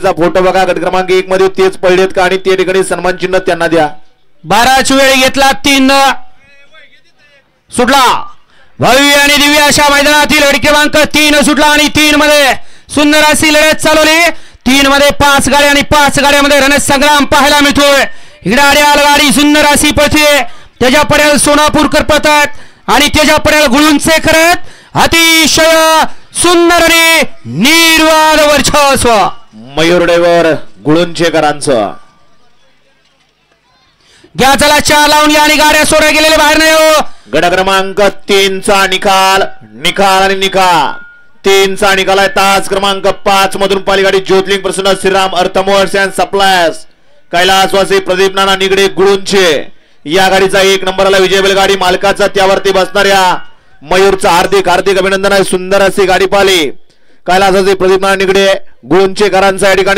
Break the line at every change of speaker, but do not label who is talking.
गाडीचा फोटो बघा. गट क्रमांक 1 मध्ये तेच पडलेत का आणि ते ठिकाणी सन्मान चिन्ह त्यांना द्या.
बराच वेळ घेतला. 3 सुटला. भव्य आणि दिव्य अशा मैदानातील गट क्रमांक 3 सुटला आणि 3 मध्ये सुंदर अशी लढत चालवली. 3 मध्ये 5 गाड्या आणि 5 गाड्यामध्ये रणसंग्राम पाहायला मिळतोय. इकडे आड्याल गाडी सुंदर अशी पळते. त्याच्या पड्याल सोनापूरकर पळतात आणि त्याच्या पड्याल गुळुंचे करत अतिशय सुंदर आणि निर्वाद वर्चस्व
मयूर ड्रायव्हर गुळुंचेकरांचं.
घ्या चला 4 लावून घ्या आणि गाड्या सोडा गेलेले बाहेर नाही हो.
गट क्रमांक 3 चा निकाल आणि निकाल 3 चा निकाल आहे. तास क्रमांक 5 मधून पालीगाडी Jyotirlinga Prasanna Shriram earthmovers and suppliers कैलासवासी प्रदीप नाना निगडे गुळुंचे या गाडीचा 1 नंबरला विजय बैलगाडी मालकाचा त्यावरती बसणाऱ्या मयूरचा हार्दिक अभिनंदन आहे. सुंदर अशी गाडी पाहिली कैलासवासी प्रदीप नाना निगडे गुळुंचेकरांचा या ठिकाणी